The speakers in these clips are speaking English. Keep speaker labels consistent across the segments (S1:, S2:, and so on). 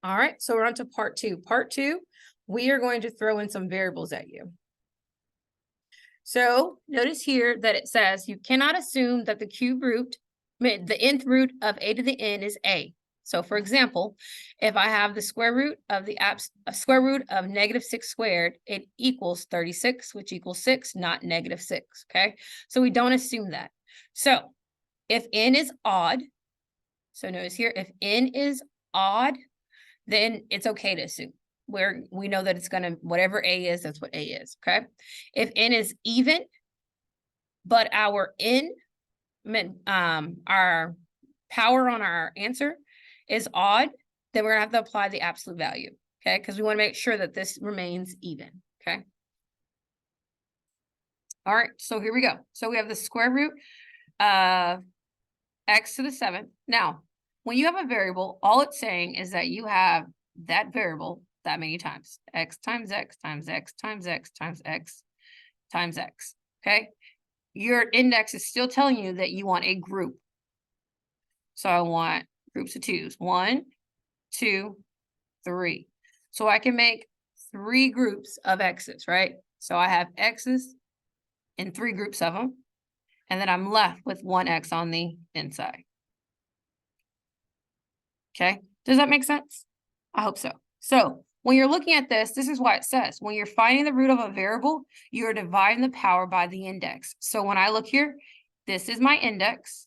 S1: All right, so we're on to part two. Part two, we are going to throw in some variables at you. So notice here that it says you cannot assume that the cube root, the nth root of a to the n is a. So for example, if I have the square root of the square root of -6 squared, it equals 36, which equals 6, not -6, okay? So we don't assume that. So if n is odd, so notice here, if n is odd, then it's okay to assume. Where we know that it's gonna, whatever a is, that's what a is, okay? If n is even, but our our power on our answer is odd, then we're gonna have to apply the absolute value, okay? Because we want to make sure that this remains even, okay? All right, so here we go. So we have the square root of x to the 7th. Now, when you have a variable, all it's saying is that you have that variable that many times. X times x times x times x times x times x, okay? Your index is still telling you that you want a group. So I want groups of 2s. 1, 2, 3. So I can make 3 groups of x's, right? So I have x's in 3 groups of them. And then I'm left with 1 x on the inside. Okay, does that make sense? I hope so. So when you're looking at this, this is what it says. When you're finding the root of a variable, you're dividing the power by the index. So when I look here, this is my index,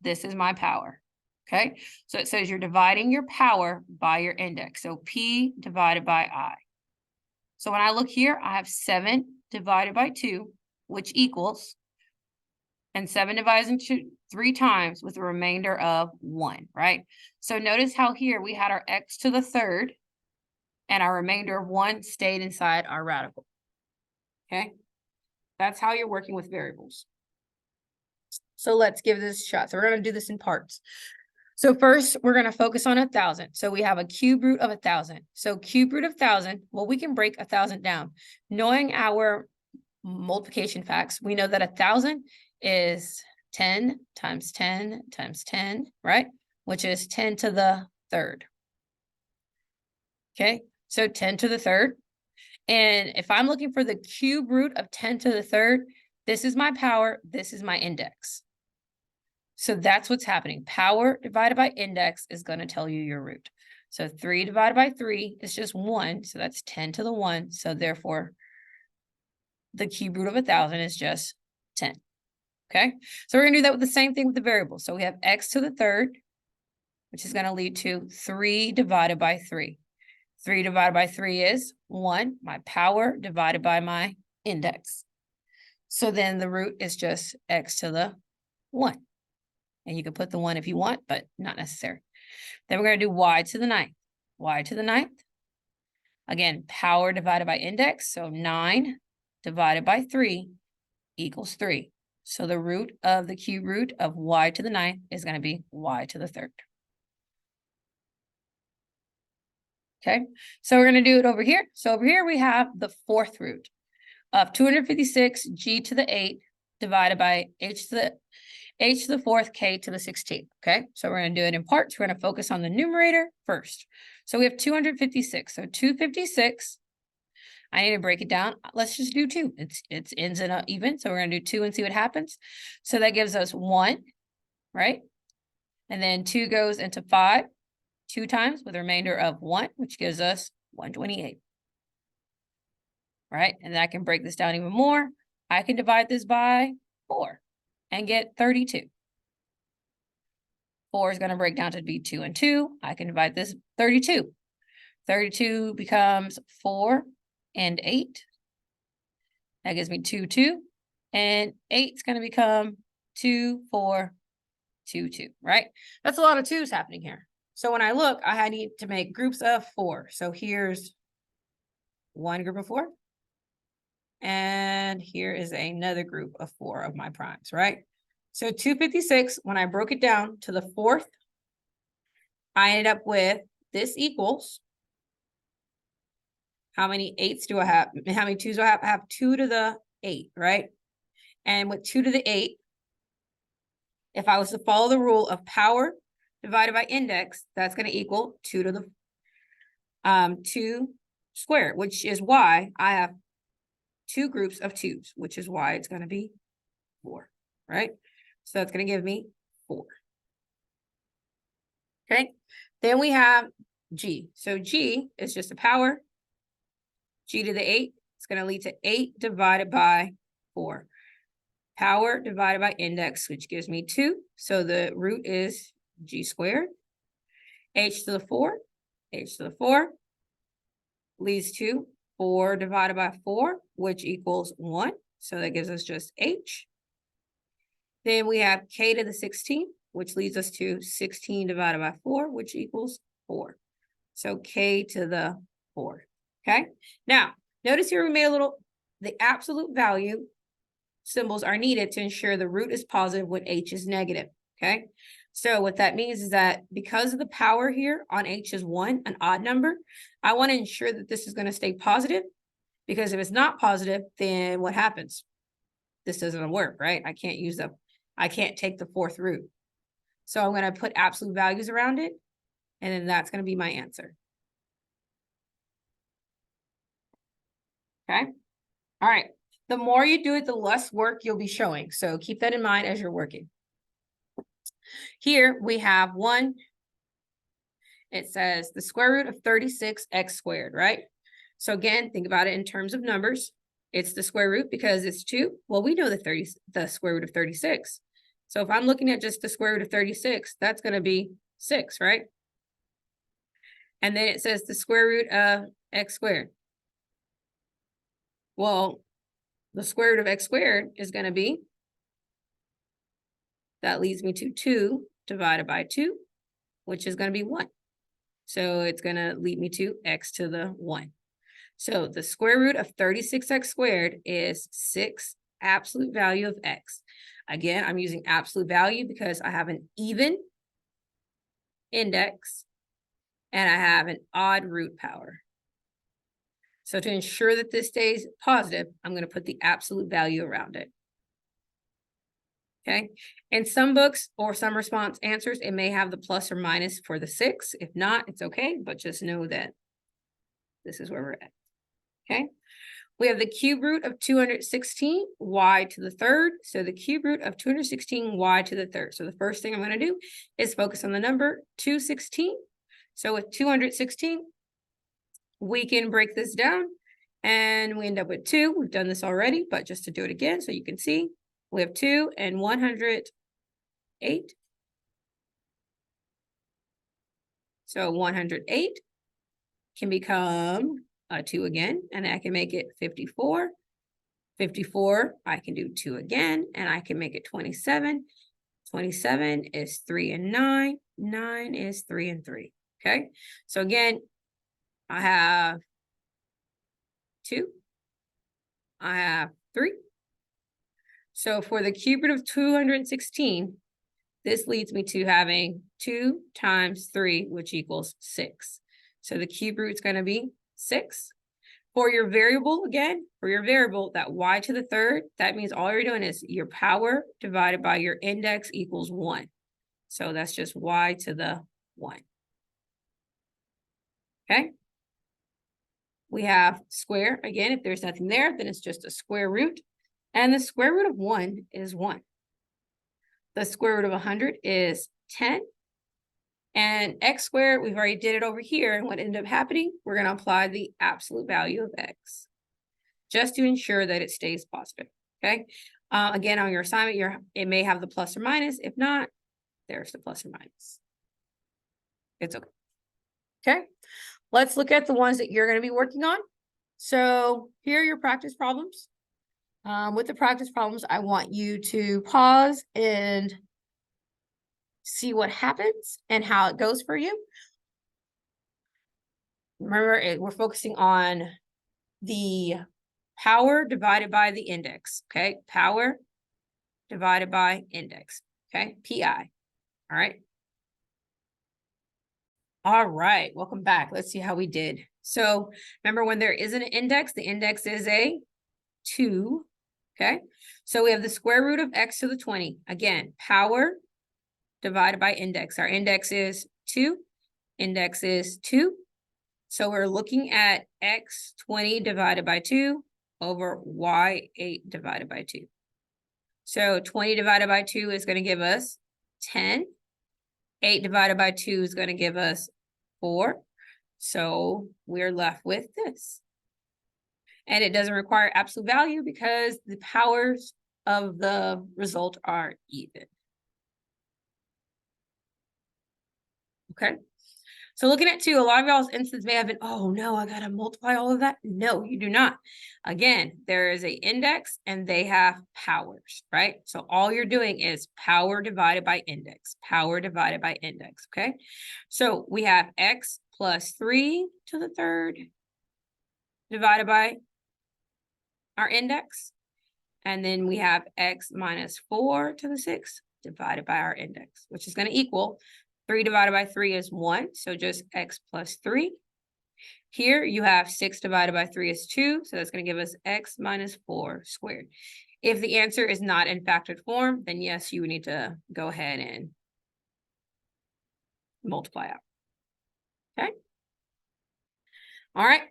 S1: this is my power. Okay, so it says you're dividing your power by your index. So P divided by I. So when I look here, I have 7 divided by 2, which equals, and 7 divides into 3 times with a remainder of 1, right? So notice how here we had our x to the 3rd and our remainder of 1 stayed inside our radical, okay? That's how you're working with variables. So let's give this a shot. So we're going to do this in parts. So first, we're going to focus on 1,000. So we have a cube root of 1,000. So cube root of 1,000, well, we can break 1,000 down. Knowing our multiplication facts, we know that 1,000 is 10 times 10 times 10, right? Which is 10 to the 3rd. Okay, so 10 to the 3rd. And if I'm looking for the cube root of 10 to the 3rd, this is my power, this is my index. So that's what's happening. Power divided by index is going to tell you your root. So 3 divided by 3 is just 1, so that's 10 to the 1. So therefore, the cube root of 1,000 is just 10. Okay, so we're going to do that with the same thing with the variable. So we have x to the 3rd, which is going to lead to 3 divided by 3. 3 divided by 3 is 1, my power divided by my index. So then the root is just x to the 1. And you can put the 1 if you want, but not necessary. Then we're going to do y to the 9th. Y to the 9th. Again, power divided by index. So 9 divided by 3 equals 3. So the root of the cube root of y to the 9th is going to be y to the 3rd. Okay, so we're going to do it over here. So over here we have the 4th root of 256 g to the 8 divided by h to the 4th, k to the 16th. Okay, so we're going to do it in parts. We're going to focus on the numerator first. So we have 256. So 256, I need to break it down. Let's just do 2. It's ends and even. So we're going to do 2 and see what happens. So that gives us 1, right? And then 2 goes into 5 2 times with a remainder of 1, which gives us 128. Right? And then I can break this down even more. I can divide this by 4 and get 32. 4 is going to break down to be 2 and 2. I can divide this 32. 32 becomes 4 and 8. That gives me 2, 2. And 8 is going to become 2, 4, 2, 2, right? That's a lot of 2's happening here. So when I look, I need to make groups of 4. So here's one group of 4. And here is another group of 4 of my primes, right? So 256, when I broke it down to the 4th, I ended up with this equals, how many 8s do I have? How many 2's do I have? I have 2 to the 8, right? And with 2 to the 8, if I was to follow the rule of power divided by index, that's going to equal 2 to the 2 squared, which is why I have 2 groups of 2's, which is why it's going to be 4, right? So that's going to give me 4. Okay, then we have G. So G is just a power. G to the 8, it's going to lead to 8 divided by 4. Power divided by index, which gives me 2. So the root is G squared. H to the 4, H to the 4 leads to 4 divided by 4, which equals 1. So that gives us just H. Then we have K to the 16, which leads us to 16 divided by 4, which equals 4. So K to the 4. Okay. Now, notice here we made the absolute value symbols are needed to ensure the root is positive when H is negative. Okay. So what that means is that because of the power here on H is 1, an odd number, I want to ensure that this is going to stay positive, because if it's not positive, then what happens? This doesn't work, right? I can't take the 4th root. So I'm going to put absolute values around it, and then that's going to be my answer. Okay. All right. The more you do it, the less work you'll be showing. So keep that in mind as you're working. Here we have 1. It says the square root of 36x squared, right? So again, think about it in terms of numbers. It's the square root because it's 2. Well, we know the square root of 36. So if I'm looking at just the square root of 36, that's going to be 6, right? And then it says the square root of x squared. Well, the square root of x squared is going to be, that leads me to 2 divided by 2, which is going to be 1. So it's going to lead me to x to the 1. So the square root of 36x squared is 6 absolute value of x. Again, I'm using absolute value because I have an even index and I have an odd root power. So to ensure that this stays positive, I'm going to put the absolute value around it. Okay. In some books or some response answers, it may have the plus or minus for the 6. If not, it's okay, but just know that this is where we're at. Okay. We have the cube root of 216 y to the 3rd. So the cube root of 216 y to the 3rd. So the first thing I'm going to do is focus on the number 216. So with 216, we can break this down and we end up with 2. We've done this already, but just to do it again so you can see, we have 2 and 108. So 108 can become a 2 again, and I can make it 54. 54, I can do 2 again, and I can make it 27. 27 is 3 and 9. 9 is 3 and 3. Okay, so again, I have 2. I have 3. So for the cube root of 216, this leads me to having 2 times 3, which equals 6. So the cube root is going to be 6. For your variable, again, for your variable, that y to the 3rd, that means all you're doing is your power divided by your index equals 1. So that's just y to the 1. Okay. We have square. Again, if there's nothing there, then it's just a square root. And the square root of 1 is 1. The square root of 100 is 10. And x squared, we've already did it over here. And what ended up happening, we're going to apply the absolute value of x just to ensure that it stays positive. Okay. Again, on your assignment, it may have the plus or minus. If not, there's the plus or minus. It's okay. Okay. Let's look at the ones that you're going to be working on. So here are your practice problems. With the practice problems, I want you to pause and see what happens and how it goes for you. Remember, we're focusing on the power divided by the index, okay? Power divided by index, okay? PI, all right? All right, welcome back. Let's see how we did. So remember, when there is an index, the index is a 2, okay? So we have the square root of x to the 20. Again, power divided by index. Our index is 2. Index is 2. So we're looking at x 20 divided by 2 over y 8 divided by 2. So 20 divided by 2 is going to give us 10. 8 divided by 2 is going to give us 4. So we're left with this. And it doesn't require absolute value because the powers of the result are even. Okay. So looking at 2, a lot of y'all's instance may have been, oh no, I got to multiply all of that. No, you do not. Again, there is an index and they have powers, right? So all you're doing is power divided by index, power divided by index, okay? So we have x plus 3 to the third divided by our index. And then we have x minus 4 to the 6th divided by our index, which is going to equal 3 divided by 3 is 1, so just x plus 3. Here you have 6 divided by 3 is 2, so that's going to give us x minus 4 squared. If the answer is not in factored form, then yes, you would need to go ahead and multiply out. Okay? All right.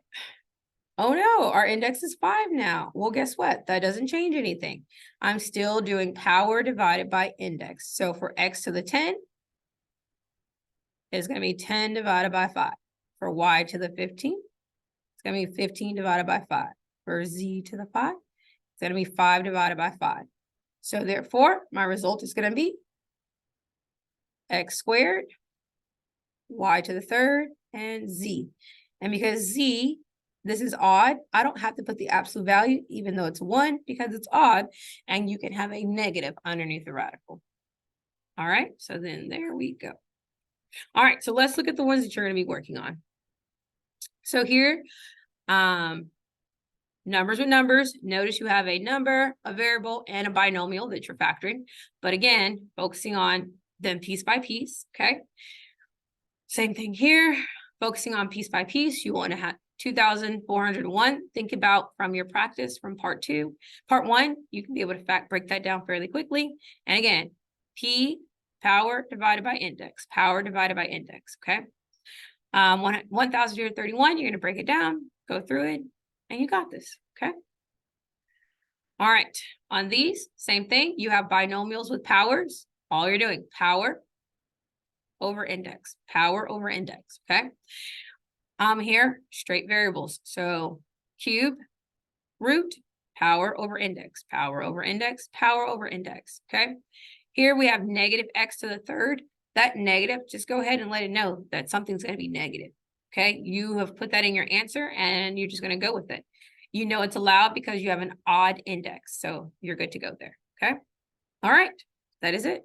S1: Oh no, our index is 5 now. Well, guess what? That doesn't change anything. I'm still doing power divided by index. So for x to the 10, it's going to be 10 divided by 5. For y to the 15, it's going to be 15 divided by 5. For z to the 5, it's going to be 5 divided by 5. So therefore, my result is going to be x squared, y to the third, and z. And because z, this is odd, I don't have to put the absolute value, even though it's 1, because it's odd, and you can have a negative underneath the radical. All right, so then there we go. All right, so let's look at the ones that you're going to be working on. So here, numbers with numbers. Notice you have a number, a variable, and a binomial that you're factoring. But again, focusing on them piece by piece, okay? Same thing here, focusing on piece by piece. You want to have 2,401. Think about from your practice from part 2. Part 1, you can be able to break that down fairly quickly. And again, P, power divided by index, power divided by index, okay? 1,031, you're going to break it down, go through it, and you got this, okay? All right, on these, same thing. You have binomials with powers. All you're doing, power over index, okay? Here, straight variables. So cube, root, power over index, power over index, power over index, okay? Here we have negative x to the third. That negative, just go ahead and let it know that something's going to be negative, okay? You have put that in your answer and you're just going to go with it. You know it's allowed because you have an odd index, so you're good to go there, okay? All right, that is it.